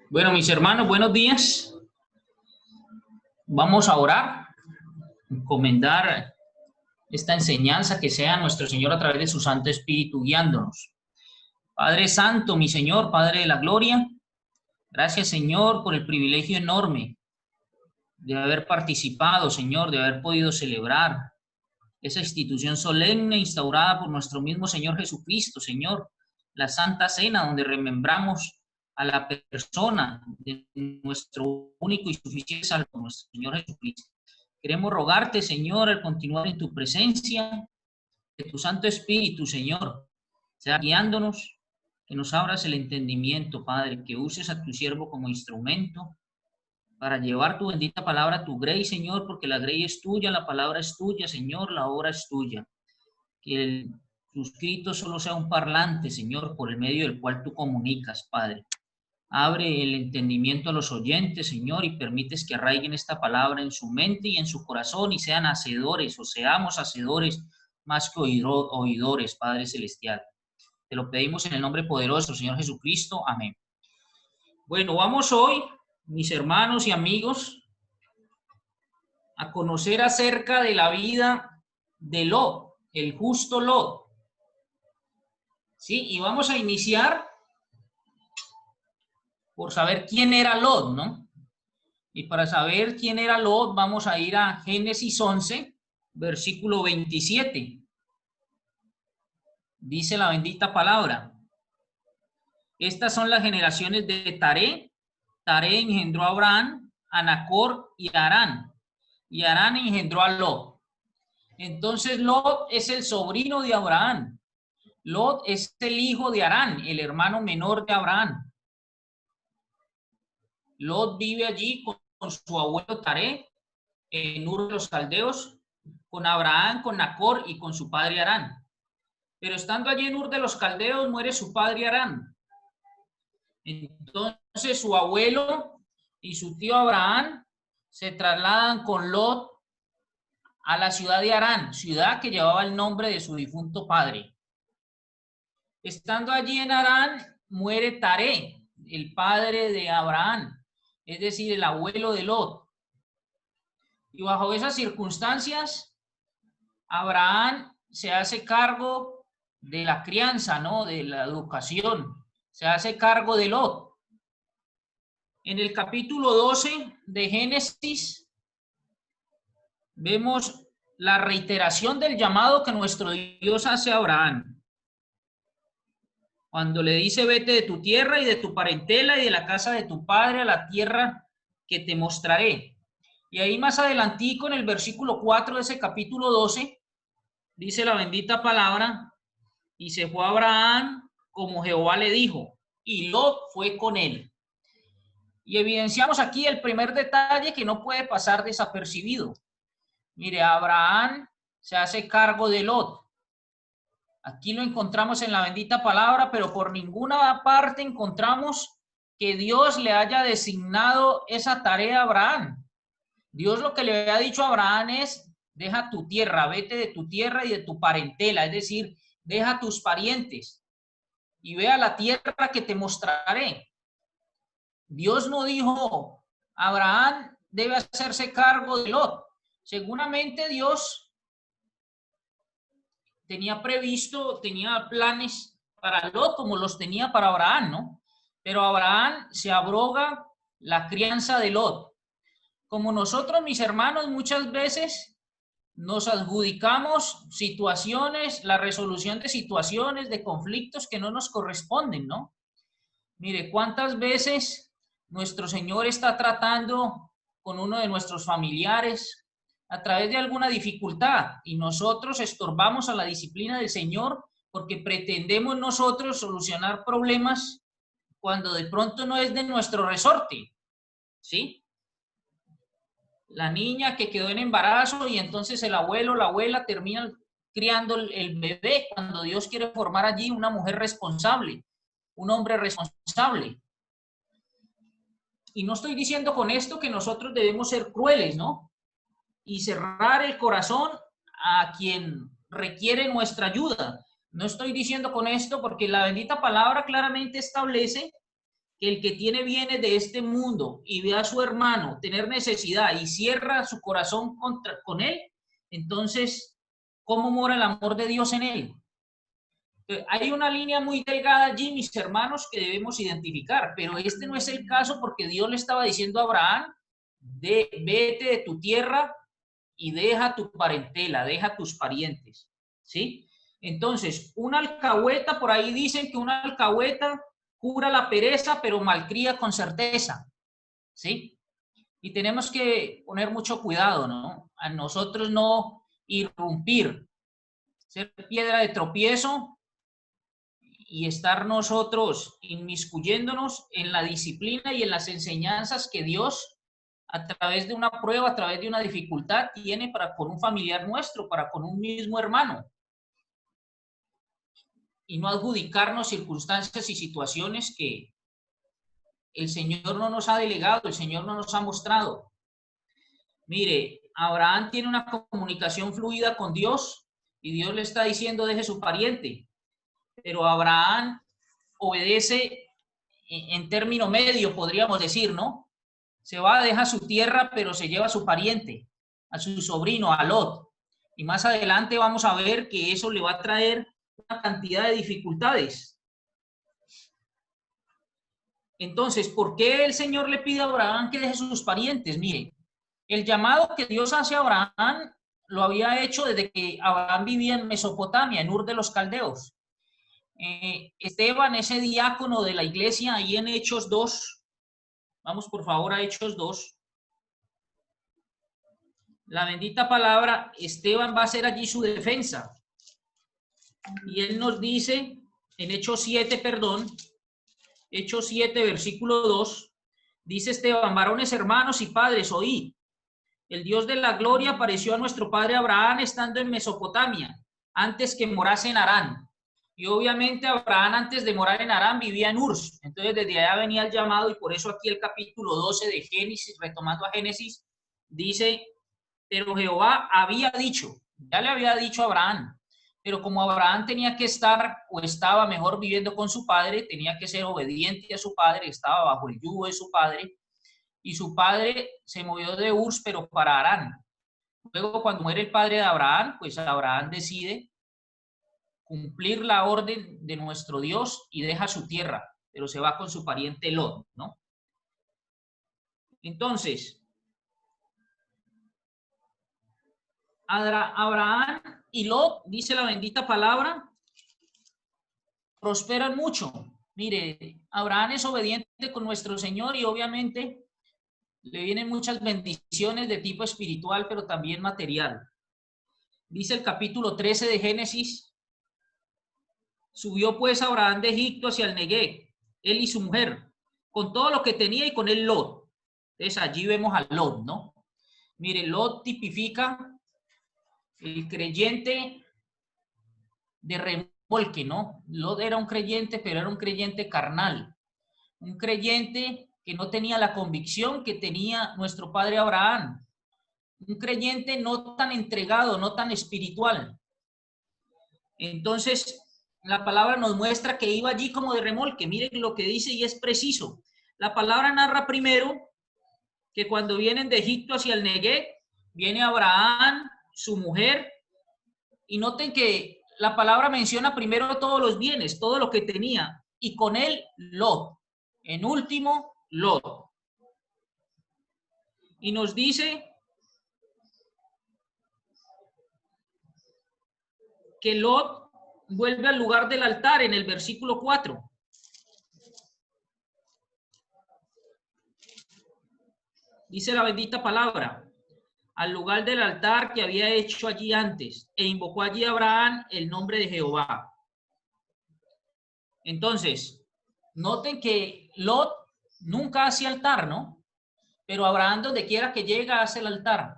Bueno, mis hermanos, buenos días. Vamos a orar, encomendar esta enseñanza que sea nuestro Señor a través de su Santo Espíritu guiándonos. Padre Santo, mi Señor, Padre de la Gloria, gracias, Señor, por el privilegio enorme de haber participado, Señor, de haber podido celebrar esa institución solemne instaurada por nuestro mismo Señor Jesucristo, Señor, la Santa Cena, donde remembramos a la persona de nuestro único y suficiente Salvador, nuestro Señor Jesucristo. Queremos rogarte, Señor, al continuar en tu presencia, que tu Santo Espíritu, Señor, sea guiándonos, que nos abras el entendimiento, Padre, que uses a tu siervo como instrumento para llevar tu bendita palabra a tu grey, Señor, porque la grey es tuya, la palabra es tuya, Señor, la obra es tuya. Que el suscrito solo sea un parlante, Señor, por el medio del cual tú comunicas, Padre. Abre el entendimiento a los oyentes, Señor, y permites que arraiguen esta palabra en su mente y en su corazón y sean hacedores o seamos hacedores más que oidores, Padre Celestial. Te lo pedimos en el nombre poderoso, Señor Jesucristo. Amén. Bueno, vamos hoy, mis hermanos y amigos, a conocer acerca de la vida de Lot, el justo Lot. ¿Sí? Y vamos a iniciar por saber quién era Lot, ¿no? Y para saber quién era Lot, vamos a ir a Génesis 11, versículo 27. Dice la bendita palabra. Estas son las generaciones de Taré. Taré engendró a Abraham, a Nacor y a Harán. Y Harán engendró a Lot. Entonces Lot es el sobrino de Abraham. Lot es el hijo de Harán, el hermano menor de Abraham. Lot vive allí con su abuelo Taré, en Ur de los Caldeos, con Abraham, con Nacor y con su padre Harán. Pero estando allí en Ur de los Caldeos, muere su padre Harán. Entonces su abuelo y su tío Abraham se trasladan con Lot a la ciudad de Harán, ciudad que llevaba el nombre de su difunto padre. Estando allí en Harán, muere Taré, el padre de Abraham, es decir, el abuelo de Lot. Y bajo esas circunstancias, Abraham se hace cargo de la crianza, ¿no? De la educación, se hace cargo de Lot. En el capítulo 12 de Génesis vemos la reiteración del llamado que nuestro Dios hace a Abraham. Cuando le dice, vete de tu tierra y de tu parentela y de la casa de tu padre a la tierra que te mostraré. Y ahí más adelantico, en el versículo 4 de ese capítulo 12, dice la bendita palabra, y se fue Abraham como Jehová le dijo, y Lot fue con él. Y evidenciamos aquí el primer detalle que no puede pasar desapercibido. Mire, Abraham se hace cargo de Lot. Aquí lo encontramos en la bendita palabra, pero por ninguna parte encontramos que Dios le haya designado esa tarea a Abraham. Dios lo que le había dicho a Abraham es, deja tu tierra, vete de tu tierra y de tu parentela, es decir, deja tus parientes y ve a la tierra que te mostraré. Dios no dijo, Abraham debe hacerse cargo de Lot. Seguramente Dios tenía previsto, tenía planes para Lot como los tenía para Abraham, ¿no? Pero Abraham se abroga la crianza de Lot. Como nosotros, mis hermanos, muchas veces nos adjudicamos situaciones, la resolución de situaciones, de conflictos que no nos corresponden, ¿no? Mire, ¿cuántas veces nuestro Señor está tratando con uno de nuestros familiares a través de alguna dificultad y nosotros estorbamos a la disciplina del Señor porque pretendemos nosotros solucionar problemas cuando de pronto no es de nuestro resorte? ¿Sí? La niña que quedó en embarazo y entonces el abuelo, la abuela terminan criando el bebé cuando Dios quiere formar allí una mujer responsable, un hombre responsable. Y no estoy diciendo con esto que nosotros debemos ser crueles, ¿no? Y cerrar el corazón a quien requiere nuestra ayuda. No estoy diciendo con esto porque la bendita palabra claramente establece el que tiene bienes de este mundo y ve a su hermano tener necesidad y cierra su corazón con él, entonces, ¿cómo mora el amor de Dios en él? Hay una línea muy delgada allí, mis hermanos, que debemos identificar, pero este no es el caso porque Dios le estaba diciendo a Abraham, vete de tu tierra y deja tu parentela, deja tus parientes, ¿sí? Entonces, una alcahueta, por ahí dicen que una alcahueta cura la pereza, pero malcría con certeza, ¿sí? Y tenemos que poner mucho cuidado, ¿no? A nosotros no irrumpir, ser piedra de tropiezo y estar nosotros inmiscuyéndonos en la disciplina y en las enseñanzas que Dios, a través de una prueba, a través de una dificultad, tiene para con un familiar nuestro, para con un mismo hermano. Y no adjudicarnos circunstancias y situaciones que el Señor no nos ha delegado, el Señor no nos ha mostrado. Mire, Abraham tiene una comunicación fluida con Dios y Dios le está diciendo deje su pariente, pero Abraham obedece en término medio, podríamos decir, ¿no? Se va, deja su tierra, pero se lleva a su pariente, a su sobrino, a Lot. Y más adelante vamos a ver que eso le va a traer una cantidad de dificultades. Entonces, ¿por qué el Señor le pide a Abraham que deje sus parientes? Mire, el llamado que Dios hace a Abraham lo había hecho desde que Abraham vivía en Mesopotamia, en Ur de los Caldeos. Esteban, ese diácono de la iglesia, ahí en Hechos 2, vamos por favor a Hechos 2. La bendita palabra, Esteban va a hacer allí su defensa. Y él nos dice, en Hechos 7, perdón, Hechos 7, versículo 2, dice Esteban, varones, hermanos y padres, oíd. El Dios de la gloria apareció a nuestro padre Abraham estando en Mesopotamia, antes que morase en Harán. Y obviamente Abraham, antes de morar en Harán, vivía en Ur. Entonces desde allá venía el llamado y por eso aquí el capítulo 12 de Génesis, retomando a Génesis, dice, pero Jehová había dicho, ya le había dicho a Abraham, pero como Abraham tenía que estar, o estaba mejor viviendo con su padre, tenía que ser obediente a su padre, estaba bajo el yugo de su padre, y su padre se movió de Ur, pero para Harán. Luego, cuando muere el padre de Abraham, pues Abraham decide cumplir la orden de nuestro Dios y deja su tierra, pero se va con su pariente Lot, ¿no? Entonces, Abraham y Lot, dice la bendita palabra, prosperan mucho. Mire, Abraham es obediente con nuestro Señor y obviamente le vienen muchas bendiciones de tipo espiritual, pero también material. Dice el capítulo 13 de Génesis, subió pues Abraham de Egipto hacia el Neguev, él y su mujer, con todo lo que tenía y con él Lot. Entonces allí vemos a Lot, ¿no? Mire, Lot tipifica el creyente de remolque, ¿no? Lot era un creyente, pero era un creyente carnal, un creyente que no tenía la convicción que tenía nuestro padre Abraham, un creyente no tan entregado, no tan espiritual. Entonces, la palabra nos muestra que iba allí como de remolque. Miren lo que dice y es preciso. La palabra narra primero que cuando vienen de Egipto hacia el Neguev, viene Abraham, su mujer, y noten que la palabra menciona primero todos los bienes, todo lo que tenía, y con él Lot. En último, Lot. Y nos dice que Lot vuelve al lugar del altar en el versículo 4. Dice la bendita palabra, al lugar del altar que había hecho allí antes, e invocó allí a Abraham el nombre de Jehová. Entonces, noten que Lot nunca hace altar, ¿no? Pero Abraham, donde quiera que llega, hace el altar.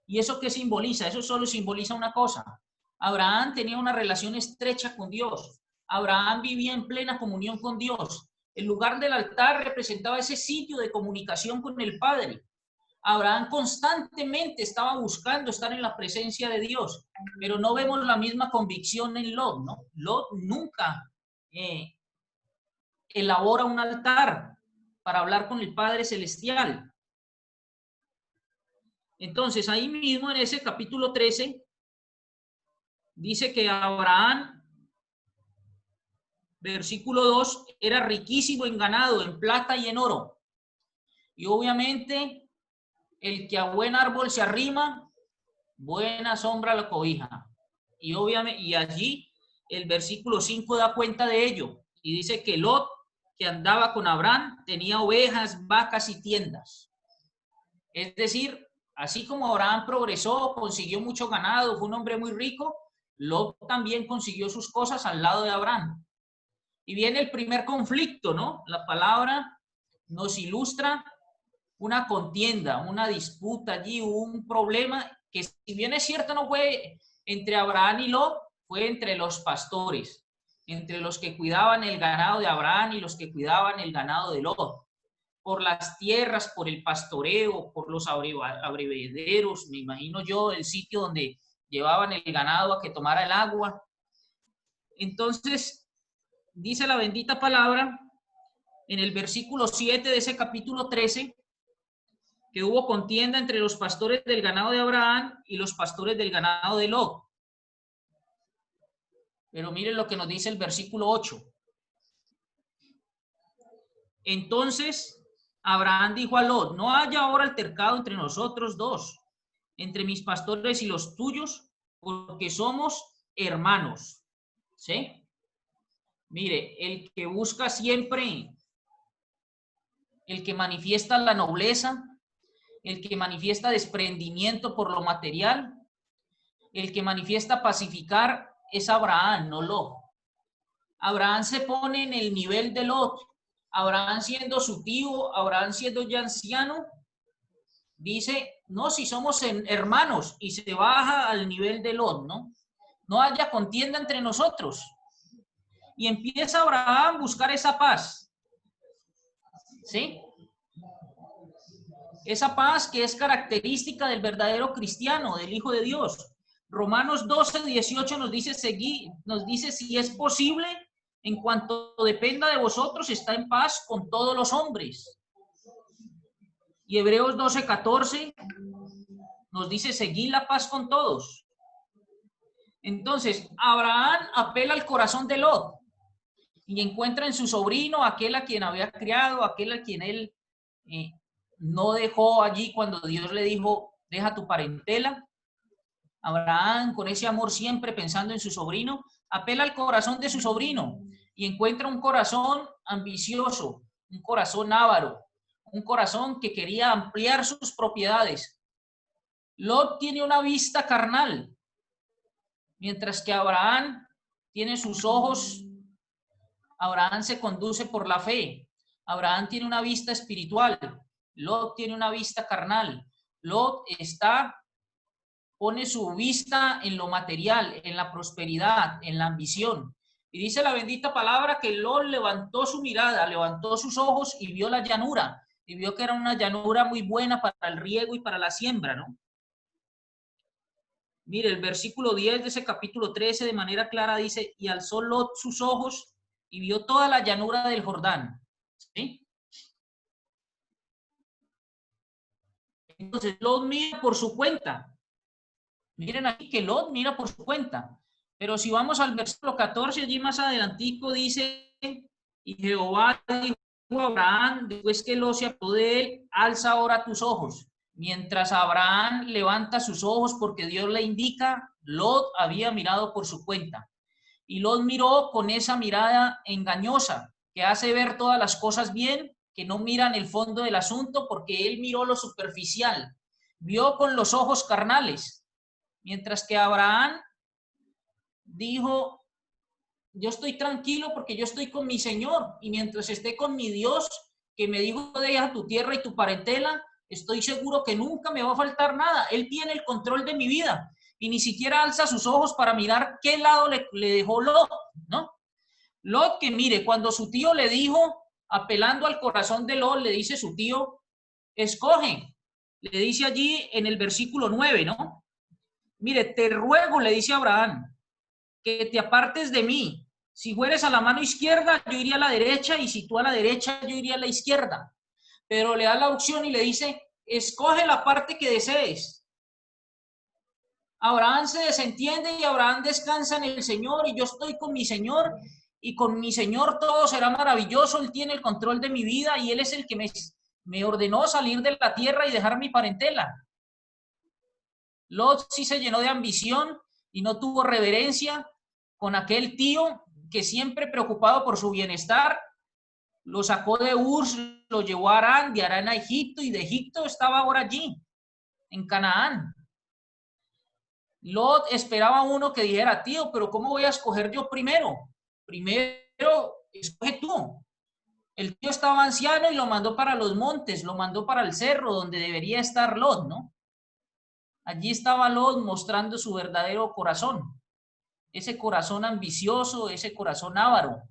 ¿Y eso qué simboliza? Eso solo simboliza una cosa. Abraham tenía una relación estrecha con Dios. Abraham vivía en plena comunión con Dios. El lugar del altar representaba ese sitio de comunicación con el Padre. Abraham constantemente estaba buscando estar en la presencia de Dios, pero no vemos la misma convicción en Lot, ¿no? Lot nunca elabora un altar. para hablar con el Padre Celestial. Entonces, ahí mismo en ese capítulo 13, dice que Abraham, versículo 2, era riquísimo en ganado, en plata y en oro. Y obviamente, el que a buen árbol se arrima, buena sombra la cobija. Y obviamente, y allí el versículo 5 da cuenta de ello. Y dice que Lot, que andaba con Abraham, tenía ovejas, vacas y tiendas. Es decir, así como Abraham progresó, consiguió mucho ganado, fue un hombre muy rico, Lot también consiguió sus cosas al lado de Abraham. Y viene el primer conflicto, ¿no? La palabra nos ilustra una contienda, una disputa allí, un problema que, si bien es cierto, no fue entre Abraham y Lot, fue entre los pastores, entre los que cuidaban el ganado de Abraham y los que cuidaban el ganado de Lot. Por las tierras, por el pastoreo, por los abrevederos, me imagino yo, el sitio donde llevaban el ganado a que tomara el agua. Entonces, dice la bendita palabra en el versículo 7 de ese capítulo 13, que hubo contienda entre los pastores del ganado de Abraham y los pastores del ganado de Lot. Pero miren lo que nos dice el versículo 8. Entonces Abraham dijo a Lot: no haya ahora altercado entre nosotros dos, entre mis pastores y los tuyos, porque somos hermanos. ¿Sí? Mire, el que busca siempre, el que manifiesta la nobleza, el que manifiesta desprendimiento por lo material, el que manifiesta pacificar, es Abraham, no Lot. Abraham se pone en el nivel de Lot. Abraham, siendo su tío, Abraham siendo ya anciano, dice: no, si somos hermanos, y se baja al nivel de Lot, ¿no? No haya contienda entre nosotros. Y empieza Abraham a buscar esa paz. ¿Sí? Esa paz que es característica del verdadero cristiano, del Hijo de Dios. Romanos 12:18 nos dice: si es posible, en cuanto dependa de vosotros, está en paz con todos los hombres. Y Hebreos 12:14 nos dice: seguid la paz con todos. Entonces, Abraham apela al corazón de Lot y encuentra en su sobrino aquel a quien había criado, aquel a quien él no dejó allí cuando Dios le dijo: deja tu parentela. Abraham, con ese amor siempre pensando en su sobrino, apela al corazón de su sobrino y encuentra un corazón ambicioso, un corazón avaro, un corazón que quería ampliar sus propiedades. Lot tiene una vista carnal, mientras que Abraham tiene sus ojos. Abraham se conduce por la fe. Abraham tiene una vista espiritual. Lot tiene una vista carnal. Lot pone su vista en lo material, en la prosperidad, en la ambición. Y dice la bendita palabra que Lot levantó su mirada, levantó sus ojos y vio la llanura. Y vio que era una llanura muy buena para el riego y para la siembra, ¿no? Mire, el versículo 10 de ese capítulo 13 de manera clara dice: y alzó Lot sus ojos y vio toda la llanura del Jordán. ¿Sí? Entonces Lot mira por su cuenta. Miren aquí que Lot mira por su cuenta. Pero si vamos al versículo 14, allí más adelantico dice: y Jehová dijo a Abraham, después que Lot se apoderó de él: alza ahora tus ojos. Mientras Abraham levanta sus ojos porque Dios le indica, Lot había mirado por su cuenta. Y Lot miró con esa mirada engañosa que hace ver todas las cosas bien, que no miran el fondo del asunto, porque él miró lo superficial, vio con los ojos carnales. Mientras que Abraham dijo: yo estoy tranquilo porque yo estoy con mi Señor, y mientras esté con mi Dios, que me dijo: deja tu tierra y tu parentela, estoy seguro que nunca me va a faltar nada. Él tiene el control de mi vida. Y ni siquiera alza sus ojos para mirar qué lado le dejó Lot, ¿no? Lot, que mire, cuando su tío le dijo, apelando al corazón de Lot, le dice su tío: escoge. Le dice allí en el versículo 9, ¿no? Mire, te ruego, le dice Abraham, que te apartes de mí, Si fueres a la mano izquierda, yo iría a la derecha, y si tú a la derecha, yo iría a la izquierda. Pero le da la opción y le dice, escoge la parte que desees. Abraham se desentiende y Abraham descansa en el Señor, y yo estoy con mi Señor, y con mi Señor todo será maravilloso. Él tiene el control de mi vida y Él es el que me ordenó salir de la tierra y dejar mi parentela. Lot sí se llenó de ambición y no tuvo reverencia con aquel tío que siempre preocupado por su bienestar lo sacó de Ur, lo llevó a Harán, de Harán a Egipto, y de Egipto estaba ahora allí, en Canaán. Lot esperaba uno que dijera, tío, pero ¿cómo voy a escoger yo primero? Primero, escoge tú. El tío estaba anciano y lo mandó para los montes, lo mandó para el cerro donde debería estar Lot, ¿no? Allí estaba Lot mostrando su verdadero corazón, ese corazón ambicioso, ese corazón avaro.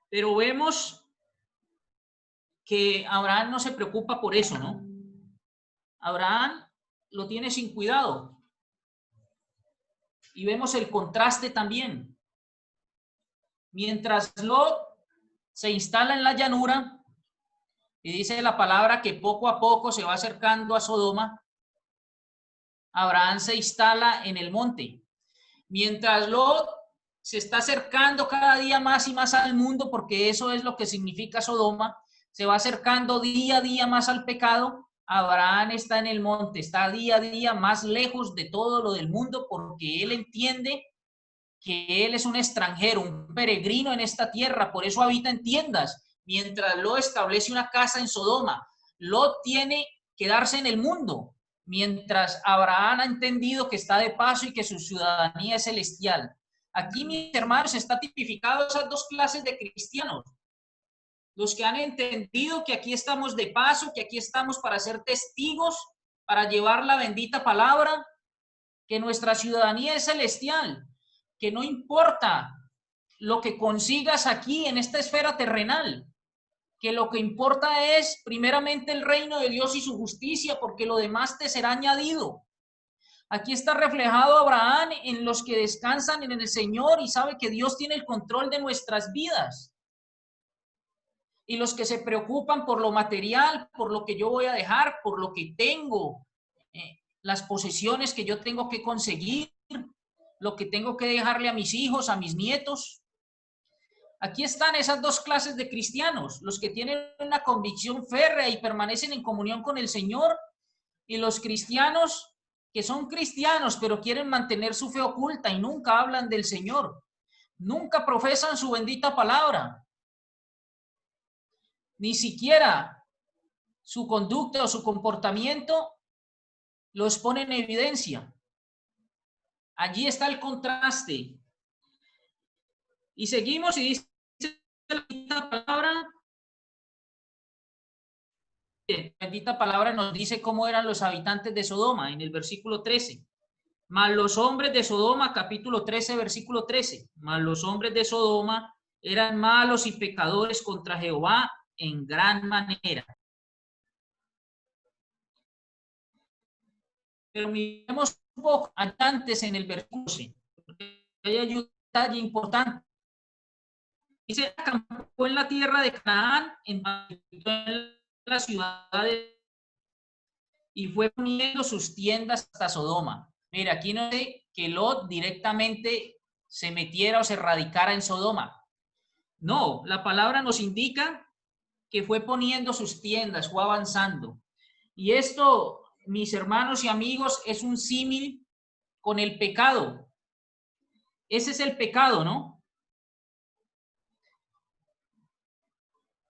Pero vemos que Abraham no se preocupa por eso, ¿no? Abraham lo tiene sin cuidado. Y vemos el contraste también. Mientras Lot se instala en la llanura, y dice la palabra que poco a poco se va acercando a Sodoma, Abraham se instala en el monte. Mientras Lot se está acercando cada día más y más al mundo, porque eso es lo que significa Sodoma, se va acercando día a día más al pecado, Abraham está en el monte, está día a día más lejos de todo lo del mundo, porque él entiende que él es un extranjero, un peregrino en esta tierra, por eso habita en tiendas, mientras Lot establece una casa en Sodoma. Lot tiene que quedarse en el mundo, mientras Abraham ha entendido que está de paso y que su ciudadanía es celestial. Aquí, mis hermanos, está tipificado esas dos clases de cristianos. Los que han entendido que aquí estamos de paso, que aquí estamos para ser testigos, para llevar la bendita palabra, que nuestra ciudadanía es celestial, que no importa lo que consigas aquí en esta esfera terrenal, que lo que importa es primeramente el reino de Dios y su justicia, porque lo demás te será añadido. Aquí está reflejado Abraham en los que descansan en el Señor y sabe que Dios tiene el control de nuestras vidas. Y los que se preocupan por lo material, por lo que yo voy a dejar, por lo que tengo, las posesiones que yo tengo que conseguir, lo que tengo que dejarle a mis hijos, a mis nietos. Aquí están esas dos clases de cristianos, los que tienen una convicción férrea y permanecen en comunión con el Señor, y los cristianos que son cristianos pero quieren mantener su fe oculta y nunca hablan del Señor, nunca profesan su bendita palabra, ni siquiera su conducta o su comportamiento los pone en evidencia. Allí está el contraste. Y seguimos y dice la palabra, la bendita palabra nos dice cómo eran los habitantes de Sodoma en el versículo 13. Mas los hombres de Sodoma, capítulo 13, versículo 13. Mas los hombres de Sodoma eran malos y pecadores contra Jehová en gran manera. Pero miremos un poco antes en el versículo 12. Hay un detalle importante. Dice, acampó en la tierra de Canaán, en la ciudad y fue poniendo sus tiendas hasta Sodoma. Mira, aquí no sé que Lot directamente se metiera o se radicara en Sodoma. No, la palabra nos indica que fue poniendo sus tiendas, fue avanzando. Y esto, mis hermanos y amigos, es un símil con el pecado. Ese es el pecado, ¿no?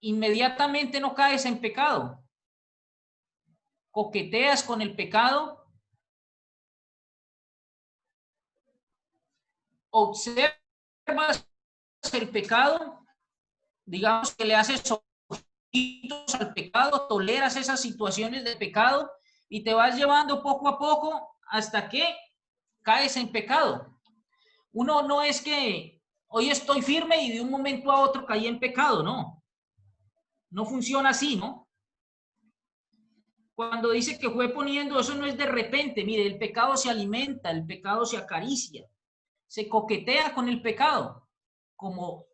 Inmediatamente no caes en pecado. Coqueteas con el pecado, observas el pecado, digamos que le haces ojitos al pecado, toleras esas situaciones de pecado y te vas llevando poco a poco hasta que caes en pecado. Uno no es que hoy estoy firme y de un momento a otro caí en pecado, no. No funciona así, ¿no? Cuando dice que fue poniendo, eso no es de repente. Mire, el pecado se alimenta, el pecado se acaricia. se coquetea con el pecado,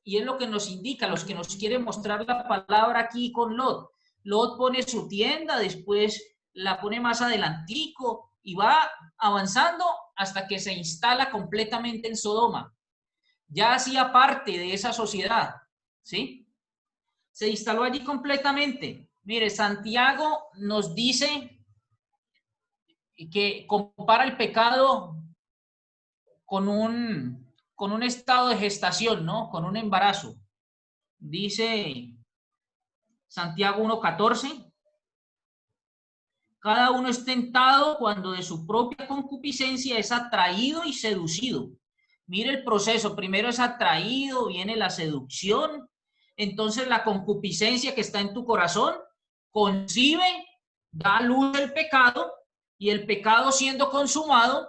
y es lo que nos indica, los que nos quiere mostrar la palabra aquí con Lot. Lot pone su tienda, después la pone más adelantico y va avanzando hasta que se instala completamente en Sodoma. Ya hacía parte de esa sociedad, ¿sí? Se instaló allí completamente. Mire, Santiago nos dice que compara el pecado con un estado de gestación, ¿no? Con un embarazo. Dice Santiago 1:14. Cada uno es tentado cuando de su propia concupiscencia es atraído y seducido. Mire el proceso. Primero es atraído, viene la seducción. Entonces la concupiscencia que está en tu corazón concibe, da a luz el pecado, y el pecado siendo consumado,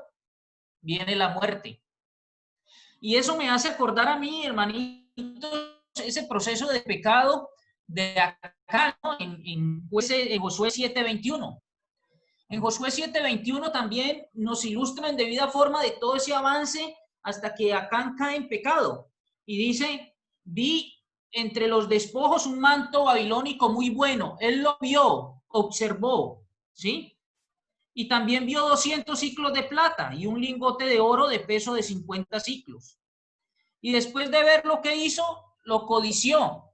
viene la muerte. Y eso me hace acordar a mí, hermanito, ese proceso de pecado de acá, ¿no? en Josué 7:21. En Josué 7:21 también nos ilustra en debida forma de todo ese avance hasta que Acán cae en pecado. Y dice, vi entre los despojos un manto babilónico muy bueno. Él lo vio, observó, ¿sí? Y también vio 200 siclos de plata y un lingote de oro de peso de 50 siclos. Y después de ver lo que hizo, lo codició.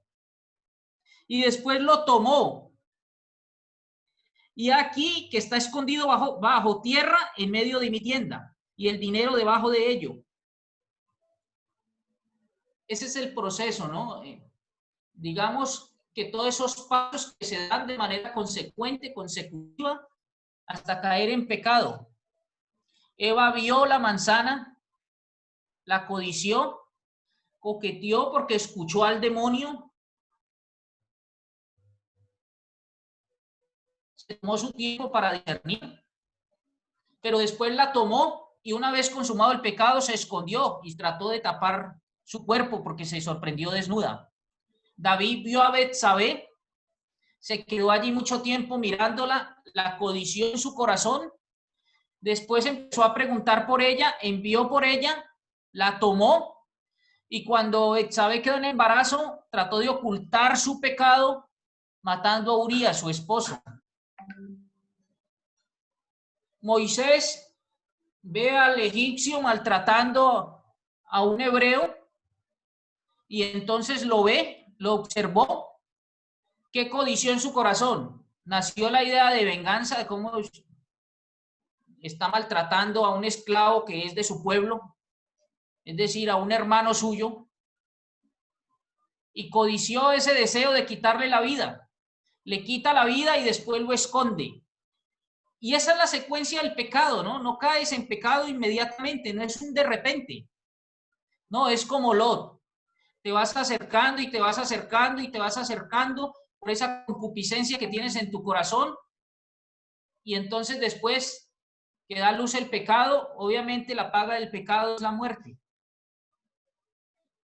Y después lo tomó. Y aquí que está escondido bajo tierra en medio de mi tienda, y el dinero debajo de ello. Ese es el proceso, ¿no? Digamos que todos esos pasos que se dan de manera consecuente, consecutiva, hasta caer en pecado. Eva vio la manzana, la codició, coqueteó porque escuchó al demonio, se tomó su tiempo para discernir, pero después la tomó y una vez consumado el pecado se escondió y trató de tapar su cuerpo porque se sorprendió desnuda. David vio a Betsabé, se quedó allí mucho tiempo mirándola, la codició en su corazón, después empezó a preguntar por ella, envió por ella, la tomó, y cuando Betsabé quedó en embarazo, trató de ocultar su pecado matando a Urías, su esposo. Moisés ve al egipcio maltratando a un hebreo y entonces lo ve, lo observó. ¿Qué codició en su corazón? Nació la idea de venganza, de cómo está maltratando a un esclavo que es de su pueblo, es decir, a un hermano suyo, y codició ese deseo de quitarle la vida. Le quita la vida y después lo esconde. Y esa es la secuencia del pecado, ¿no? No caes en pecado inmediatamente, no es un de repente. No, es como Lot. Te vas acercando y te vas acercando y te vas acercando por esa concupiscencia que tienes en tu corazón, y entonces después que da luz el pecado, obviamente la paga del pecado es la muerte.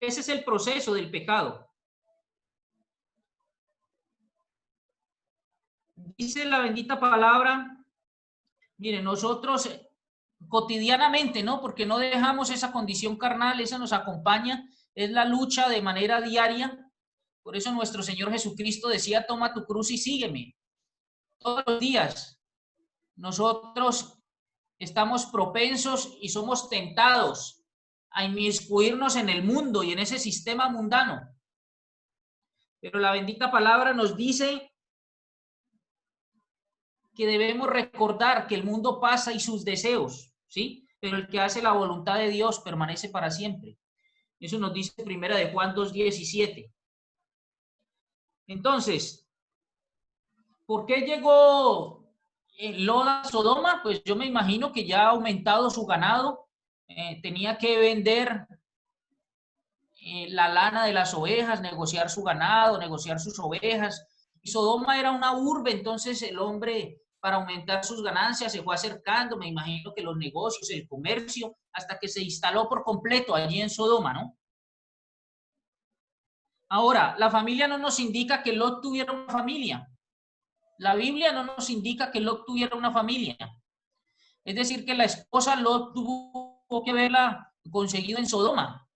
Ese es el proceso del pecado. Dice la bendita palabra, miren, nosotros cotidianamente, ¿no? Porque no dejamos esa condición carnal, esa nos acompaña, es la lucha de manera diaria. Por eso nuestro Señor Jesucristo decía, toma tu cruz y sígueme. Todos los días nosotros estamos propensos y somos tentados a inmiscuirnos en el mundo y en ese sistema mundano. Pero la bendita palabra nos dice que debemos recordar que el mundo pasa y sus deseos, ¿sí? Pero el que hace la voluntad de Dios permanece para siempre. Eso nos dice Primera de Juan 2:17. Entonces, ¿por qué llegó Lot a Sodoma? Pues yo me imagino que ya ha aumentado su ganado, tenía que vender la lana de las ovejas, negociar su ganado, negociar sus ovejas. Y Sodoma era una urbe, entonces el hombre, para aumentar sus ganancias, se fue acercando, me imagino que los negocios, el comercio, hasta que se instaló por completo allí en Sodoma, ¿no? Ahora, la familia no nos indica que Lot tuviera una familia. La Biblia no nos indica que Lot tuviera una familia. Es decir, que la esposa Lot tuvo que verla conseguido en Sodoma.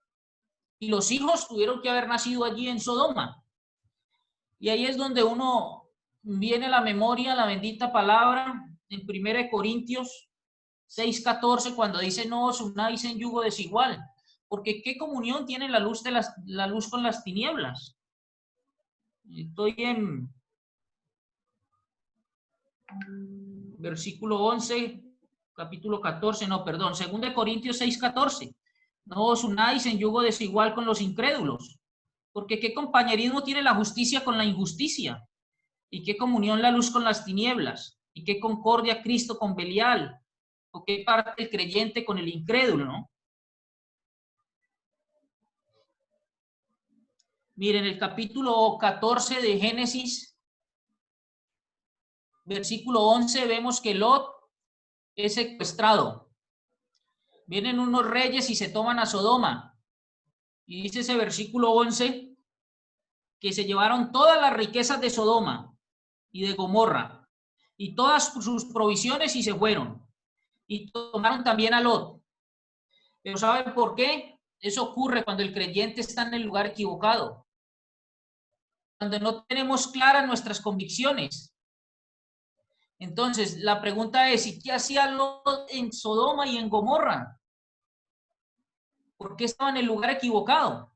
Y los hijos tuvieron que haber nacido allí en Sodoma. Y ahí es donde uno viene a la memoria la bendita palabra en 1 Corintios 6:14, cuando dice: no os unáis en yugo desigual. Porque ¿qué comunión tiene la luz con las tinieblas? Estoy en versículo 11, capítulo 14, no, perdón, 2 Corintios 6:14. No os unáis en yugo desigual con los incrédulos. Porque ¿qué compañerismo tiene la justicia con la injusticia? ¿Y qué comunión la luz con las tinieblas? ¿Y qué concordia Cristo con Belial? ¿O qué parte el creyente con el incrédulo, no? Miren, el capítulo 14 de Génesis, versículo 11, vemos que Lot es secuestrado. Vienen unos reyes y se toman a Sodoma. Y dice ese versículo 11 que se llevaron todas las riquezas de Sodoma y de Gomorra y todas sus provisiones y se fueron. Y tomaron también a Lot. Pero ¿saben por qué? Eso ocurre cuando el creyente está en el lugar equivocado. Cuando no tenemos claras nuestras convicciones. Entonces, la pregunta es: ¿y qué hacía Lot en Sodoma y en Gomorra? ¿Por qué estaba en el lugar equivocado?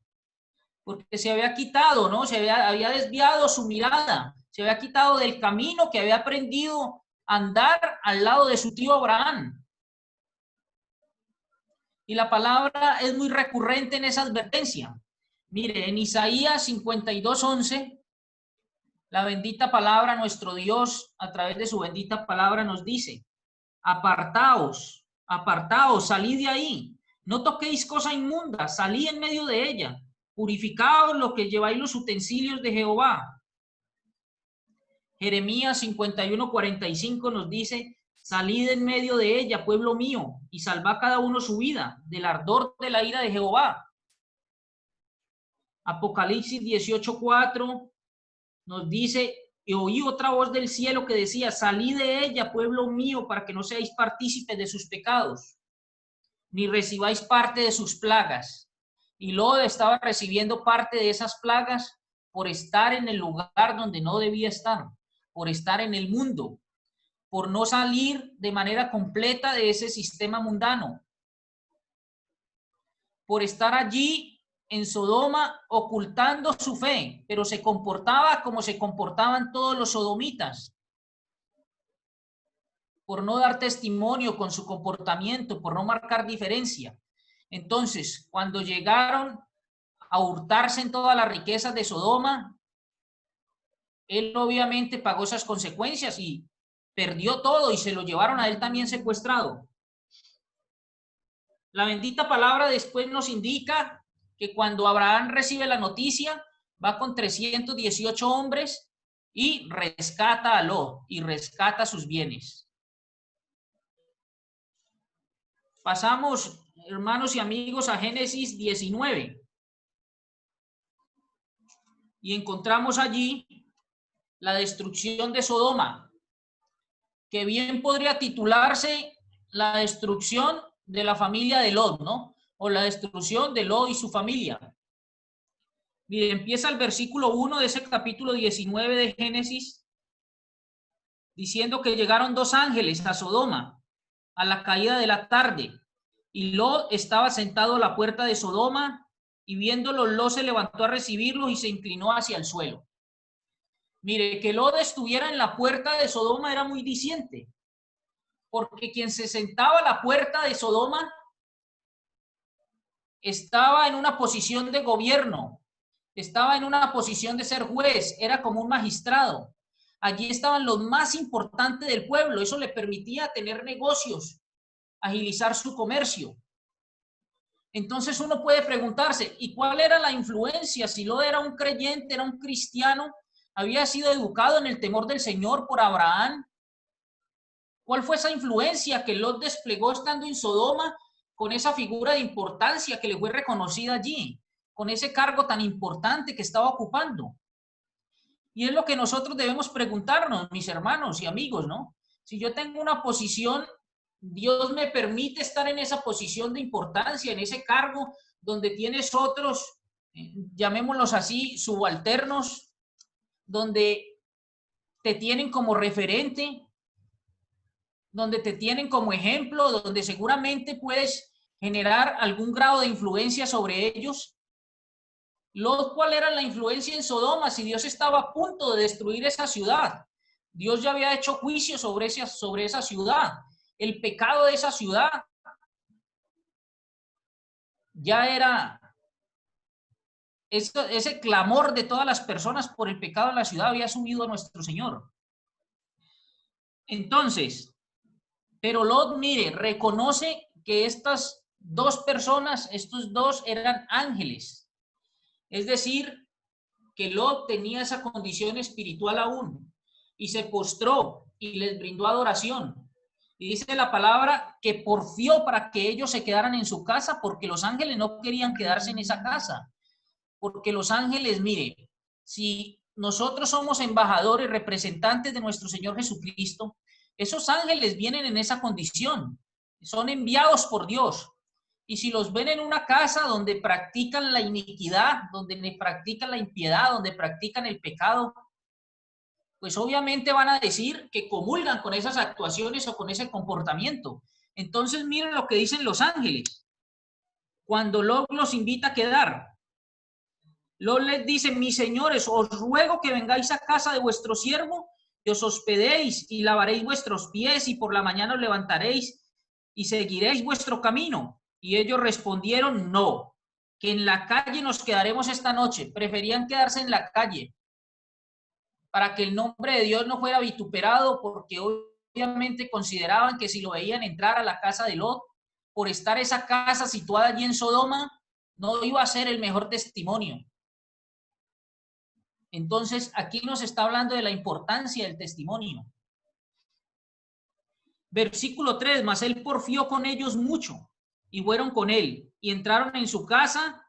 Porque se había quitado, ¿no? Había desviado su mirada, se había quitado del camino que había aprendido a andar al lado de su tío Abraham. Y la palabra es muy recurrente en esa advertencia. Mire, en Isaías 52:11, la bendita palabra, nuestro Dios, a través de su bendita palabra, nos dice: apartaos, apartaos, salid de ahí, no toquéis cosa inmunda, salid en medio de ella, purificaos lo que lleváis los utensilios de Jehová. Jeremías 51:45 nos dice: salid en medio de ella, pueblo mío, y salvad cada uno su vida del ardor de la ira de Jehová. Apocalipsis 18:4 nos dice: y oí otra voz del cielo que decía: salid de ella, pueblo mío, para que no seáis partícipes de sus pecados, ni recibáis parte de sus plagas. Y Lot estaba recibiendo parte de esas plagas por estar en el lugar donde no debía estar, por estar en el mundo, por no salir de manera completa de ese sistema mundano, por estar allí en Sodoma ocultando su fe, pero se comportaba como se comportaban todos los sodomitas, por no dar testimonio con su comportamiento, por no marcar diferencia. Entonces, cuando llegaron a hurtarse en todas las riquezas de Sodoma, él obviamente pagó esas consecuencias y perdió todo y se lo llevaron a él también secuestrado. La bendita palabra después nos indica que cuando Abraham recibe la noticia, va con 318 hombres y rescata a Lot y rescata sus bienes. Pasamos, hermanos y amigos, a Génesis 19 y encontramos allí la destrucción de Sodoma, que bien podría titularse la destrucción de la familia de Lot, ¿no? O la destrucción de Lot y su familia. Mire, empieza el versículo 1 de ese capítulo 19 de Génesis, diciendo que llegaron dos ángeles a Sodoma a la caída de la tarde, y Lot estaba sentado a la puerta de Sodoma, y viéndolo, Lot se levantó a recibirlos y se inclinó hacia el suelo. Mire, que Lot estuviera en la puerta de Sodoma era muy diciente, porque quien se sentaba a la puerta de Sodoma estaba en una posición de gobierno, estaba en una posición de ser juez, era como un magistrado. Allí estaban los más importantes del pueblo, eso le permitía tener negocios, agilizar su comercio. Entonces uno puede preguntarse, ¿y cuál era la influencia? Si Lot era un creyente, era un cristiano, había sido educado en el temor del Señor por Abraham. ¿Cuál fue esa influencia que Lot desplegó estando en Sodoma con esa figura de importancia que le fue reconocida allí, con ese cargo tan importante que estaba ocupando? Y es lo que nosotros debemos preguntarnos, mis hermanos y amigos, ¿no? Si yo tengo una posición Dios me permite estar en esa posición de importancia, en ese cargo donde tienes otros, llamémoslos así, subalternos, donde te tienen como referente, donde te tienen como ejemplo, donde seguramente puedes generar algún grado de influencia sobre ellos. ¿Cuál era la influencia en Sodoma si Dios estaba a punto de destruir esa ciudad? Dios ya había hecho juicio sobre esa ciudad. El pecado de esa ciudad ya era, ese clamor de todas las personas por el pecado en la ciudad había subido a nuestro Señor. Entonces, pero Lot, mire, reconoce que estas dos personas, estos dos eran ángeles. Es decir, que Lot tenía esa condición espiritual aún y se postró y les brindó adoración. Y dice la palabra que porfió para que ellos se quedaran en su casa porque los ángeles no querían quedarse en esa casa. Porque los ángeles, mire, si nosotros somos embajadores, representantes de nuestro Señor Jesucristo, esos ángeles vienen en esa condición, son enviados por Dios. Y si los ven en una casa donde practican la iniquidad, donde practican la impiedad, donde practican el pecado, pues obviamente van a decir que comulgan con esas actuaciones o con ese comportamiento. Entonces miren lo que dicen los ángeles cuando Lot los invita a quedar. Lot les dice: mis señores, os ruego que vengáis a casa de vuestro siervo, que os hospedéis y lavaréis vuestros pies, y por la mañana os levantaréis y seguiréis vuestro camino. Y ellos respondieron: no, que en la calle nos quedaremos esta noche. Preferían quedarse en la calle para que el nombre de Dios no fuera vituperado, porque obviamente consideraban que si lo veían entrar a la casa de Lot, por estar esa casa situada allí en Sodoma, no iba a ser el mejor testimonio. Entonces, aquí nos está hablando de la importancia del testimonio. Versículo 3, mas él porfió con ellos mucho, y fueron con él, y entraron en su casa,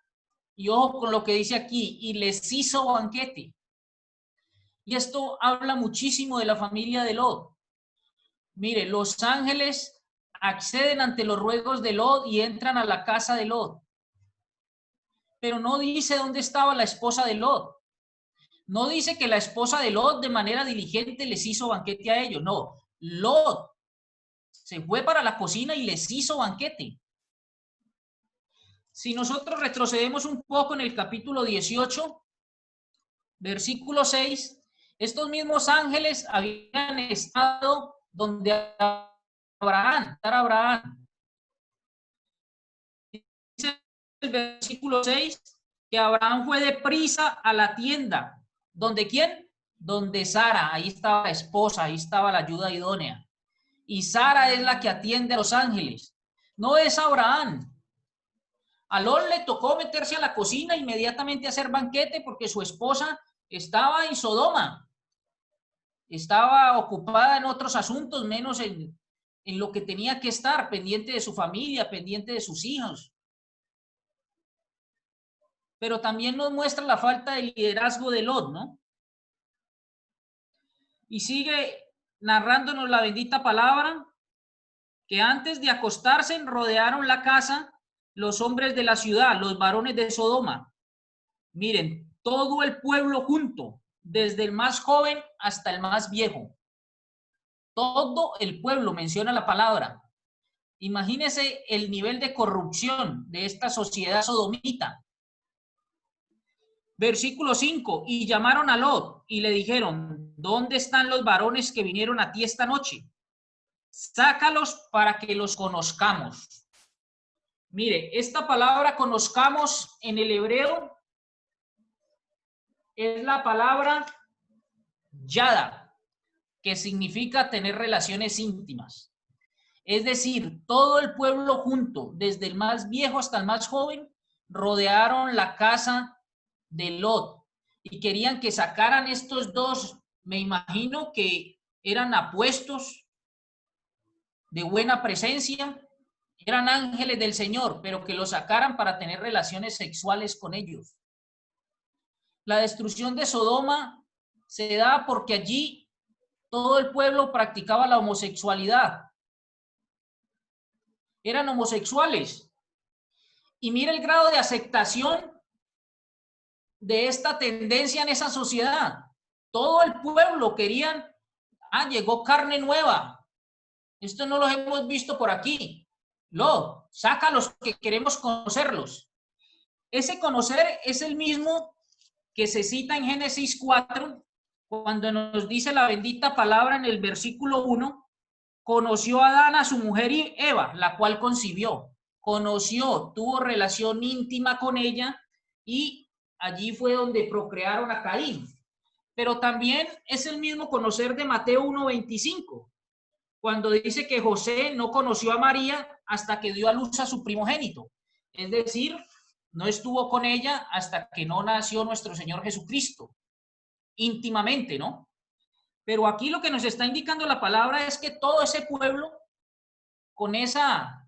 y ojo con lo que dice aquí, y les hizo banquete. Y esto habla muchísimo de la familia de Lot. Mire, los ángeles acceden ante los ruegos de Lot y entran a la casa de Lot. Pero no dice dónde estaba la esposa de Lot. No dice que la esposa de Lot de manera diligente les hizo banquete a ellos. No, Lot se fue para la cocina y les hizo banquete. Si nosotros retrocedemos un poco en el capítulo 18, versículo 6, estos mismos ángeles habían estado donde Abraham. Dice el versículo 6 que Abraham fue deprisa a la tienda. ¿Donde quién? Donde Sara. Ahí estaba la esposa, ahí estaba la ayuda idónea. Y Sara es la que atiende a los ángeles. No es Abraham. A Lot le tocó meterse a la cocina inmediatamente a hacer banquete porque su esposa estaba en Sodoma. Estaba ocupada en otros asuntos, menos en lo que tenía que estar, pendiente de su familia, pendiente de sus hijos. Pero también nos muestra la falta de liderazgo de Lot, ¿no? Y sigue narrándonos la bendita palabra que antes de acostarse rodearon la casa los hombres de la ciudad, los varones de Sodoma. Miren, todo el pueblo junto, desde el más joven hasta el más viejo. Todo el pueblo menciona la palabra. Imagínese el nivel de corrupción de esta sociedad sodomita. Versículo 5, y llamaron a Lot y le dijeron: ¿dónde están los varones que vinieron a ti esta noche? Sácalos para que los conozcamos. Mire, esta palabra conozcamos en el hebreo es la palabra yada, que significa tener relaciones íntimas. Es decir, todo el pueblo junto, desde el más viejo hasta el más joven, rodearon la casa de Lot y querían que sacaran estos dos. Me imagino que eran apuestos, de buena presencia, eran ángeles del Señor, pero que los sacaran para tener relaciones sexuales con ellos. La destrucción de Sodoma se da porque allí todo el pueblo practicaba la homosexualidad. eran homosexuales. Y mira el grado de aceptación de esta tendencia en esa sociedad. Todo el pueblo querían, llegó carne nueva. Esto no los hemos visto por aquí. Saca a los que queremos conocerlos. Ese conocer es el mismo que se cita en Génesis 4, cuando nos dice la bendita palabra en el versículo 1, conoció a Adán a su mujer Eva, la cual concibió. Conoció, tuvo relación íntima con ella y allí fue donde procrearon a Caín. Pero también es el mismo conocer de Mateo 1:25, cuando dice que José no conoció a María hasta que dio a luz a su primogénito. Es decir, no estuvo con ella hasta que no nació nuestro Señor Jesucristo, íntimamente, ¿no? Pero aquí lo que nos está indicando la palabra es que todo ese pueblo, con esa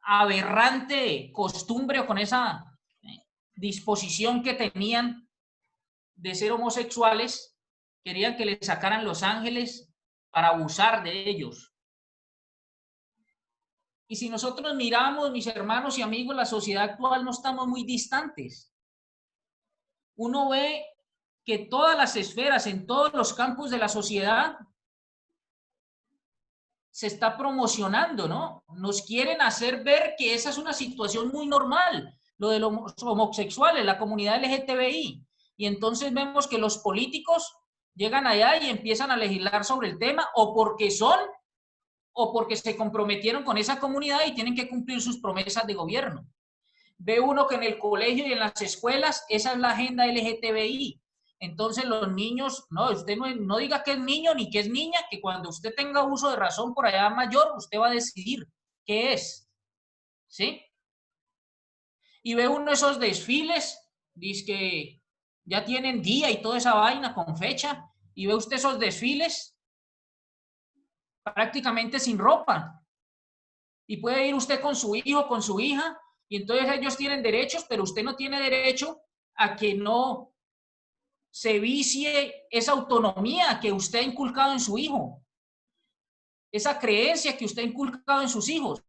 aberrante costumbre o con esa disposición que tenían de ser homosexuales, querían que les sacaran los ángeles para abusar de ellos. Y si nosotros miramos, mis hermanos y amigos, la sociedad actual no estamos muy distantes. Uno ve que todas las esferas, en todos los campos de la sociedad, se está promocionando, ¿no? Nos quieren hacer ver que esa es una situación muy normal, lo de los homosexuales, la comunidad LGTBI. Y entonces vemos que los políticos llegan allá y empiezan a legislar sobre el tema, o porque son, o porque se comprometieron con esa comunidad y tienen que cumplir sus promesas de gobierno. Ve uno que en el colegio y en las escuelas, esa es la agenda LGTBI. Entonces los niños, no, usted no diga que es niño ni que es niña, que cuando usted tenga uso de razón por allá mayor, usted va a decidir qué es. ¿Sí? Y ve uno esos desfiles, dice que ya tienen día y toda esa vaina con fecha, y ve usted esos desfiles prácticamente sin ropa. Y puede ir usted con su hijo, con su hija, y entonces ellos tienen derechos, pero usted no tiene derecho a que no se vicie esa autonomía que usted ha inculcado en su hijo, esa creencia que usted ha inculcado en sus hijos.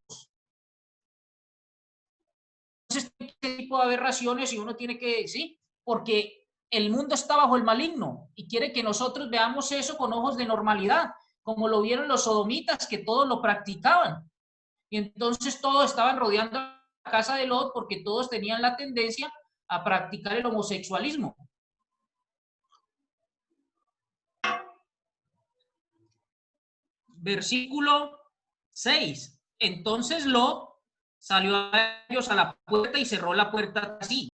Entonces, este tipo de aberraciones y uno tiene que, sí, porque el mundo está bajo el maligno y quiere que nosotros veamos eso con ojos de normalidad, como lo vieron los sodomitas, que todos lo practicaban. Y entonces todos estaban rodeando la casa de Lot porque todos tenían la tendencia a practicar el homosexualismo. Versículo 6. Entonces Lot salió a ellos a la puerta y cerró la puerta así.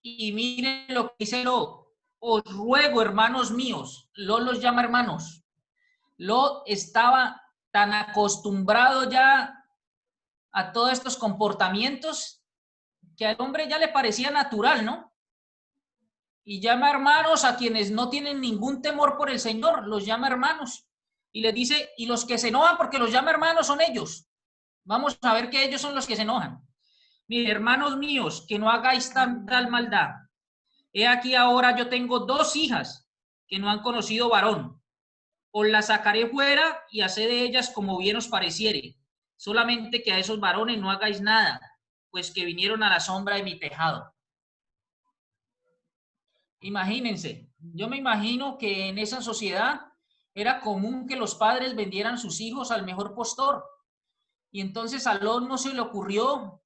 Y miren lo que dice Lot. Os ruego, hermanos míos, Lot los llama hermanos. Lot estaba tan acostumbrado ya a todos estos comportamientos que al hombre ya le parecía natural, ¿no? Y llama hermanos a quienes no tienen ningún temor por el Señor, los llama hermanos. Y les dice, y los que se enojan porque los llama hermanos son ellos. Vamos a ver que ellos son los que se enojan. Miren, hermanos míos, que no hagáis tal maldad. He aquí ahora yo tengo 2 hijas que no han conocido varón. Os las sacaré fuera y haced de ellas como bien os pareciere. Solamente que a esos varones no hagáis nada, pues que vinieron a la sombra de mi tejado. Imagínense, yo me imagino que en esa sociedad era común que los padres vendieran sus hijos al mejor postor. Y entonces a Lot no se le ocurrió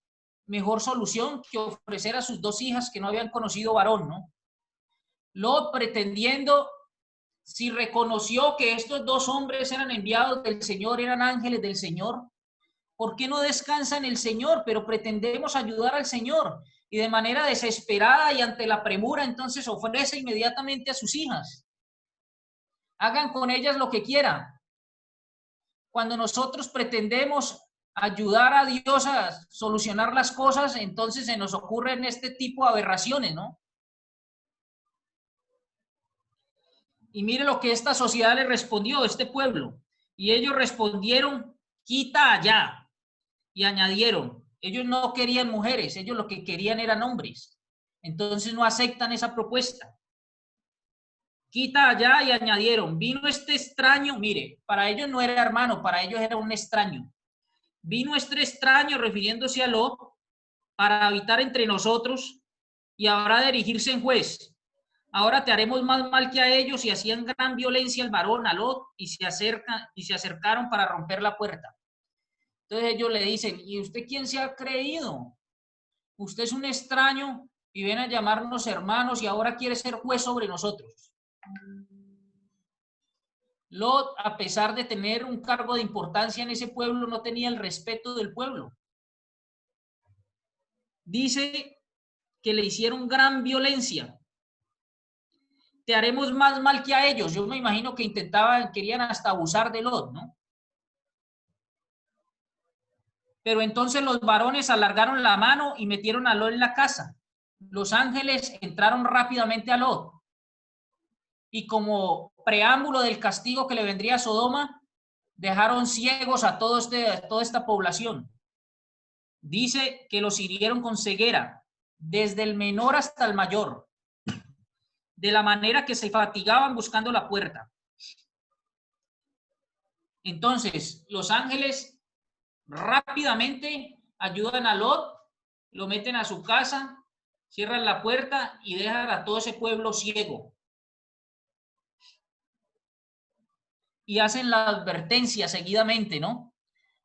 mejor solución que ofrecer a sus 2 hijas que no habían conocido varón, ¿no? Lot, pretendiendo, si reconoció que estos 2 hombres eran enviados del Señor, eran ángeles del Señor, ¿por qué no descansa en el Señor? Pero pretendemos ayudar al Señor y de manera desesperada y ante la premura, entonces ofrece inmediatamente a sus hijas. Hagan con ellas lo que quieran. Cuando nosotros pretendemos ayudar a Dios a solucionar las cosas, entonces se nos ocurren este tipo de aberraciones, ¿no? Y mire lo que esta sociedad le respondió, este pueblo. Y ellos respondieron, quita allá. Y añadieron, ellos no querían mujeres, ellos lo que querían eran hombres. Entonces no aceptan esa propuesta. Quita allá y añadieron, vino este extraño, mire, para ellos no era hermano, para ellos era un extraño. vino este extraño, refiriéndose a Lot, para habitar entre nosotros y habrá de erigirse en juez. Ahora te haremos más mal que a ellos, y hacían gran violencia al varón, a Lot, y se acercaron para romper la puerta. Entonces ellos le dicen, ¿y usted quién se ha creído? Usted es un extraño y viene a llamarnos hermanos y ahora quiere ser juez sobre nosotros. Lot, a pesar de tener un cargo de importancia en ese pueblo, no tenía el respeto del pueblo. Dice que le hicieron gran violencia. Te haremos más mal que a ellos. Yo me imagino que querían hasta abusar de Lot, ¿no? Pero entonces los varones alargaron la mano y metieron a Lot en la casa. Los ángeles entraron rápidamente a Lot. Y como preámbulo del castigo que le vendría a Sodoma, dejaron ciegos a toda esta población. Dice que los hirieron con ceguera, desde el menor hasta el mayor, de la manera que se fatigaban buscando la puerta. Entonces, los ángeles rápidamente ayudan a Lot, lo meten a su casa, cierran la puerta y dejan a todo ese pueblo ciego. Y hacen la advertencia seguidamente, ¿no?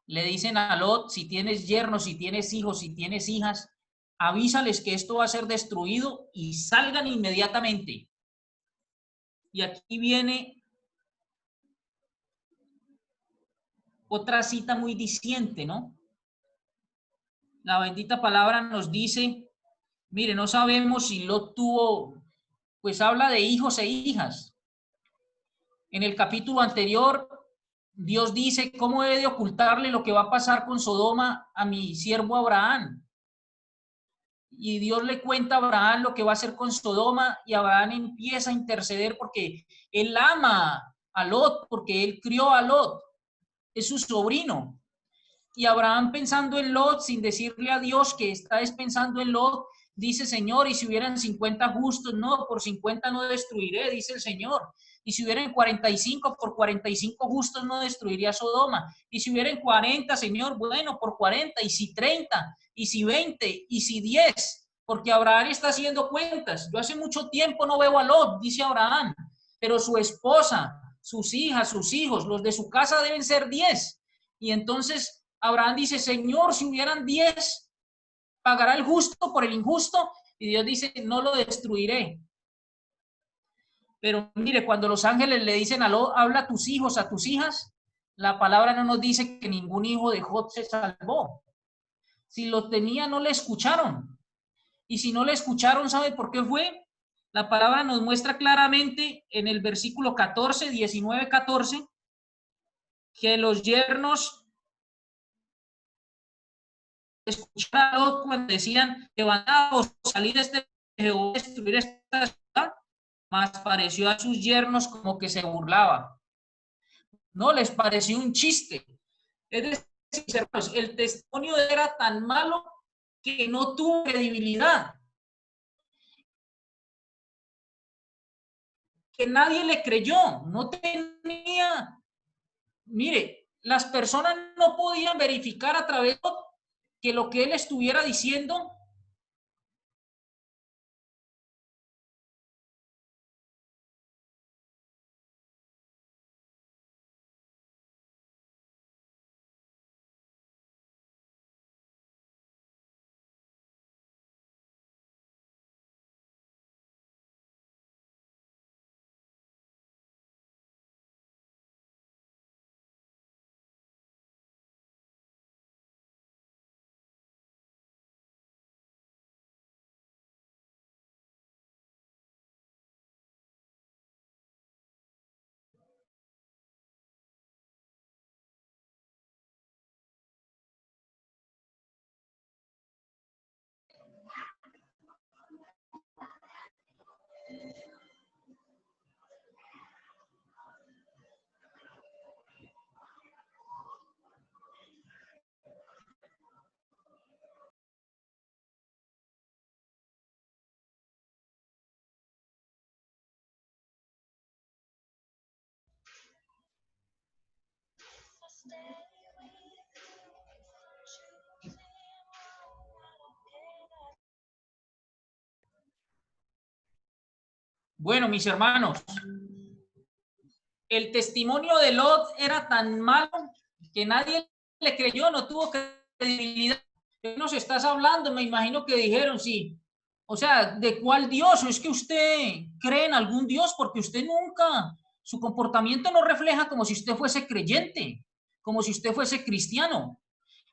Le dicen a Lot, si tienes yernos, si tienes hijos, si tienes hijas, avísales que esto va a ser destruido y salgan inmediatamente. Y aquí viene otra cita muy diciente, ¿no? La bendita palabra nos dice, mire, no sabemos si Lot tuvo, pues habla de hijos e hijas. En el capítulo anterior, Dios dice, ¿cómo he de ocultarle lo que va a pasar con Sodoma a mi siervo Abraham? Y Dios le cuenta a Abraham lo que va a hacer con Sodoma, y Abraham empieza a interceder porque él ama a Lot, porque él crió a Lot, es su sobrino. Y Abraham, pensando en Lot, sin decirle a Dios que está pensando en Lot, dice, Señor, y si hubieran 50 justos, no, por 50 no destruiré, dice el Señor. Y si hubieran 45, por 45 justos no destruiría Sodoma. Y si hubieran 40, Señor, bueno, por 40, y si 30, y si 20, y si 10, porque Abraham está haciendo cuentas. Yo hace mucho tiempo no veo a Lot, dice Abraham, pero su esposa, sus hijas, sus hijos, los de su casa deben ser 10. Y entonces Abraham dice, Señor, si hubieran 10, ¿pagará el justo por el injusto? Y Dios dice, no lo destruiré. Pero mire, cuando los ángeles le dicen, habla a tus hijos, a tus hijas, la palabra no nos dice que ningún hijo de Job se salvó. Si lo tenía, no le escucharon. Y si no le escucharon, ¿sabe por qué fue? La palabra nos muestra claramente en el versículo 14, 19, 14, que los yernos escucharon cuando decían, levantaos, salid de este Jehová, destruir esta ciudad, mas pareció a sus yernos como que se burlaba. No, les pareció un chiste. Es decir, hermanos, el testimonio era tan malo que no tuvo credibilidad, que nadie le creyó, no tenía, mire, las personas no podían verificar a través de que lo que él estuviera diciendo Bueno, mis hermanos, el testimonio de Lot era tan malo que nadie le creyó, no tuvo credibilidad. ¿Qué nos estás hablando? Me imagino que dijeron, sí. O sea, ¿de cuál Dios? ¿O es que usted cree en algún Dios? Porque usted nunca, su comportamiento no refleja como si usted fuese creyente, como si usted fuese cristiano.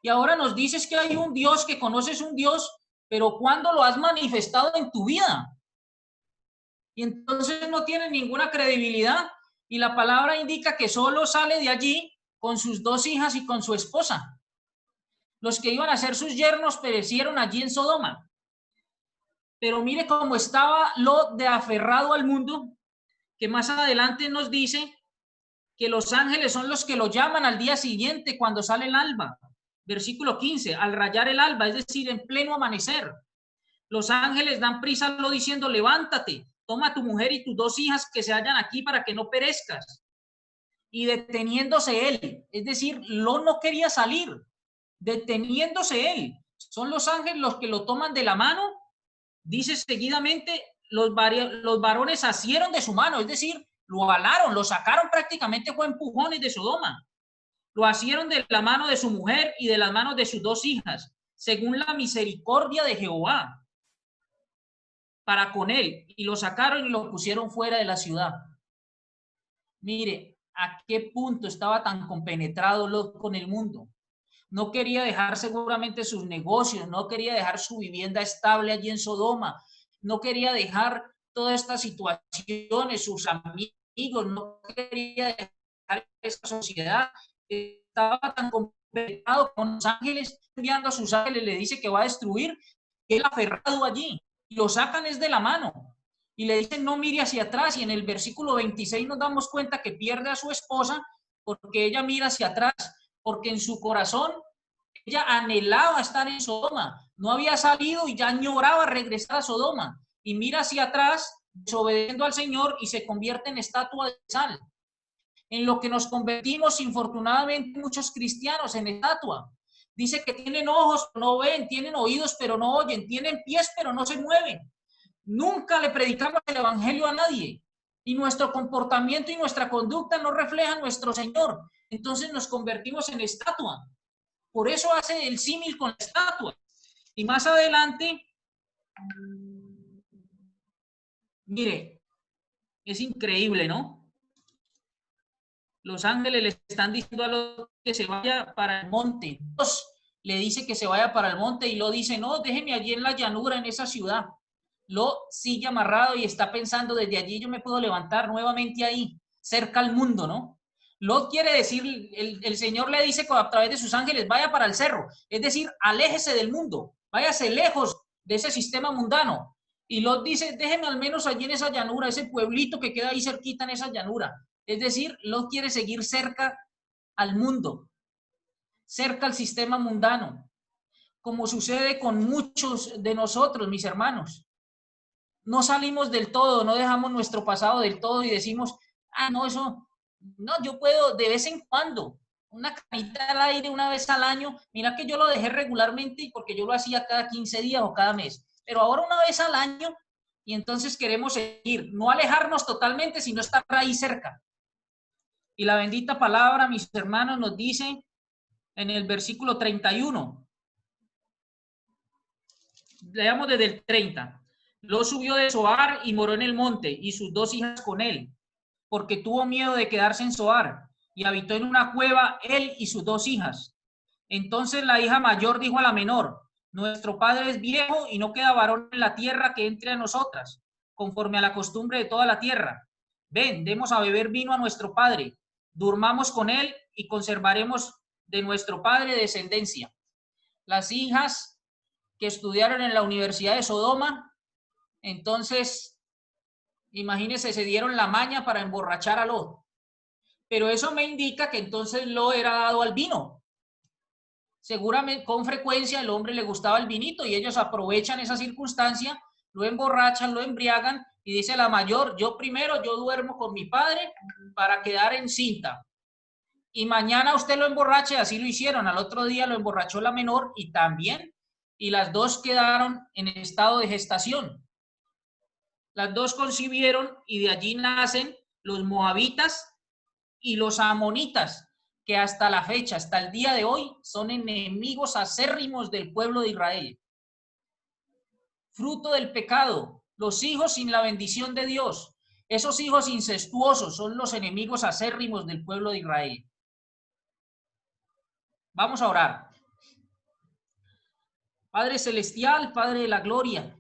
Y ahora nos dices que hay un Dios, que conoces un Dios, pero ¿cuándo lo has manifestado en tu vida? Y entonces no tiene ninguna credibilidad. Y la palabra indica que solo sale de allí con sus dos hijas y con su esposa. Los que iban a ser sus yernos perecieron allí en Sodoma. Pero mire cómo estaba Lot de aferrado al mundo, que más adelante nos dice que los ángeles son los que lo llaman al día siguiente cuando sale el alba. Versículo 15, al rayar el alba, es decir, en pleno amanecer. Los ángeles dan prisa a Lot diciendo, levántate, toma a tu mujer y tus dos hijas que se hallan aquí para que no perezcas. Y deteniéndose él, es decir, Lot no quería salir, deteniéndose él. Son los ángeles los que lo toman de la mano. Dice seguidamente, los varones asieron de su mano, es decir, lo alaron, lo sacaron prácticamente, fue empujones de Sodoma. Lo asieron de la mano de su mujer y de las manos de sus dos hijas, según la misericordia de Jehová para con él, y lo sacaron y lo pusieron fuera de la ciudad. Mire, a qué punto estaba tan compenetrado Lot con el mundo. No quería dejar seguramente sus negocios, no quería dejar su vivienda estable allí en Sodoma, no quería dejar todas estas situaciones, sus amigos, no quería dejar esa sociedad. Estaba tan compenetrado con los ángeles, enviando a sus ángeles, le dice que va a destruir, que él aferrado allí, y lo sacan es de la mano. Y le dicen no mire hacia atrás, y en el versículo 26 nos damos cuenta que pierde a su esposa porque ella mira hacia atrás, porque en su corazón ella anhelaba estar en Sodoma, no había salido y ya añoraba regresar a Sodoma, y mira hacia atrás desobedeciendo al Señor y se convierte en estatua de sal. En lo que nos convertimos infortunadamente muchos cristianos en estatua. Dice que tienen ojos pero no ven, tienen oídos pero no oyen, tienen pies pero no se mueven. Nunca le predicamos el evangelio a nadie, y nuestro comportamiento y nuestra conducta no reflejan nuestro Señor. Entonces nos convertimos en estatua. Por eso hace el símil con la estatua. Y más adelante, mire, es increíble, ¿no? Los ángeles le están diciendo a los que se vaya para el monte. Dios le dice que se vaya para el monte y lo dice, no, déjeme allí en la llanura, en esa ciudad. Lo sigue amarrado y está pensando, desde allí yo me puedo levantar nuevamente ahí, cerca al mundo, ¿no? Lot quiere decir, el Señor le dice a través de sus ángeles, vaya para el cerro, es decir, aléjese del mundo, váyase lejos de ese sistema mundano. Y Lot dice, déjeme al menos allí en esa llanura, ese pueblito que queda ahí cerquita en esa llanura. Es decir, Lot quiere seguir cerca al mundo, cerca al sistema mundano, como sucede con muchos de nosotros, mis hermanos. No salimos del todo, no dejamos nuestro pasado del todo y decimos, ah, no, eso, no, yo puedo de vez en cuando, una canita al aire una vez al año, mira que yo lo dejé regularmente porque yo lo hacía cada 15 días o cada mes, pero ahora una vez al año y entonces queremos seguir, no alejarnos totalmente, sino estar ahí cerca. Y la bendita palabra, mis hermanos, nos dice en el versículo 31, leamos desde el 30. Lot subió de Zoar y moró en el monte, y sus dos hijas con él, porque tuvo miedo de quedarse en Zoar, y habitó en una cueva él y sus dos hijas. Entonces la hija mayor dijo a la menor, nuestro padre es viejo y no queda varón en la tierra que entre a nosotras, conforme a la costumbre de toda la tierra. Ven, demos a beber vino a nuestro padre, durmamos con él y conservaremos de nuestro padre descendencia. Las hijas que estudiaron en la Universidad de Sodoma, entonces, imagínense, se dieron la maña para emborrachar a Lot. Pero eso me indica que entonces Lot era dado al vino. Seguramente, con frecuencia, el hombre le gustaba el vinito y ellos aprovechan esa circunstancia, lo emborrachan, lo embriagan y dice la mayor, yo primero, yo duermo con mi padre para quedar encinta. Y mañana usted lo emborrache, así lo hicieron. Al otro día lo emborrachó la menor y también, y las dos quedaron en estado de gestación. Las dos concibieron y de allí nacen los moabitas y los amonitas, que hasta la fecha, hasta el día de hoy, son enemigos acérrimos del pueblo de Israel. Fruto del pecado, los hijos sin la bendición de Dios, esos hijos incestuosos son los enemigos acérrimos del pueblo de Israel. Vamos a orar. Padre celestial, Padre de la gloria,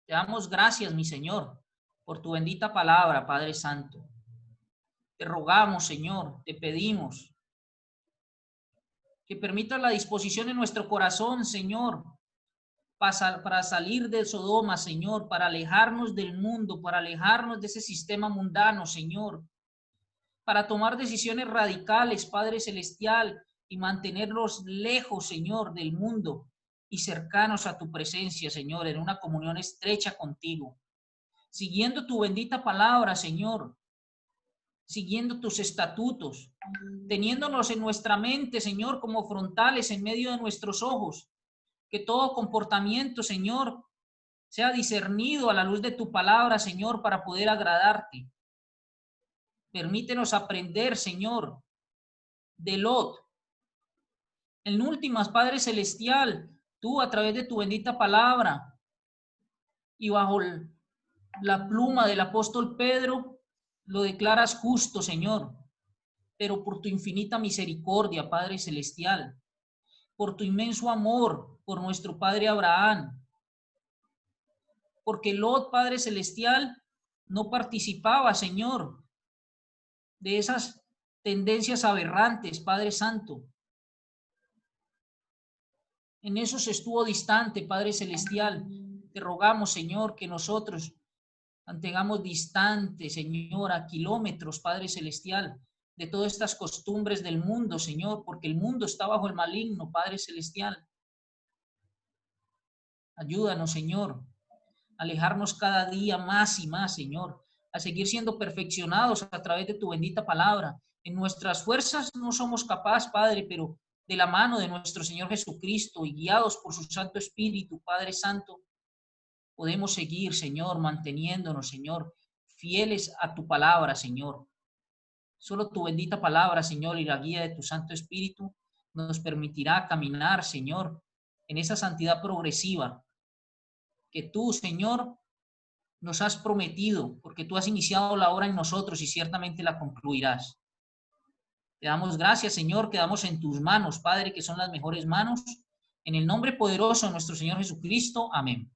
te damos gracias, mi Señor, por tu bendita palabra, Padre Santo. Te rogamos, Señor, te pedimos que permitas la disposición en nuestro corazón, Señor, para salir de Sodoma, Señor, para alejarnos del mundo, para alejarnos de ese sistema mundano, Señor, para tomar decisiones radicales, Padre Celestial, y mantenerlos lejos, Señor, del mundo y cercanos a tu presencia, Señor, en una comunión estrecha contigo, siguiendo tu bendita palabra, Señor, siguiendo tus estatutos, teniéndonos en nuestra mente, Señor, como frontales en medio de nuestros ojos, que todo comportamiento, Señor, sea discernido a la luz de tu palabra, Señor, para poder agradarte. Permítenos aprender, Señor, de Lot. En últimas, Padre Celestial, tú a través de tu bendita palabra y bajo la pluma del apóstol Pedro, lo declaras justo, Señor, pero por tu infinita misericordia, Padre Celestial, por tu inmenso amor por nuestro Padre Abraham, porque Lot, Padre Celestial, no participaba, Señor, de esas tendencias aberrantes, Padre Santo. En eso se estuvo distante, Padre Celestial. Te rogamos, Señor, que nosotros mantengamos distante, Señor, a kilómetros, Padre Celestial, de todas estas costumbres del mundo, Señor, porque el mundo está bajo el maligno, Padre Celestial. Ayúdanos, Señor, a alejarnos cada día más y más, Señor, a seguir siendo perfeccionados a través de tu bendita palabra. En nuestras fuerzas no somos capaces, Padre, pero de la mano de nuestro Señor Jesucristo y guiados por su Santo Espíritu, Padre Santo, podemos seguir, Señor, manteniéndonos, Señor, fieles a tu palabra, Señor. Solo tu bendita palabra, Señor, y la guía de tu Santo Espíritu nos permitirá caminar, Señor, en esa santidad progresiva que tú, Señor, nos has prometido, porque tú has iniciado la obra en nosotros y ciertamente la concluirás. Te damos gracias, Señor, quedamos en tus manos, Padre, que son las mejores manos. En el nombre poderoso de nuestro Señor Jesucristo. Amén.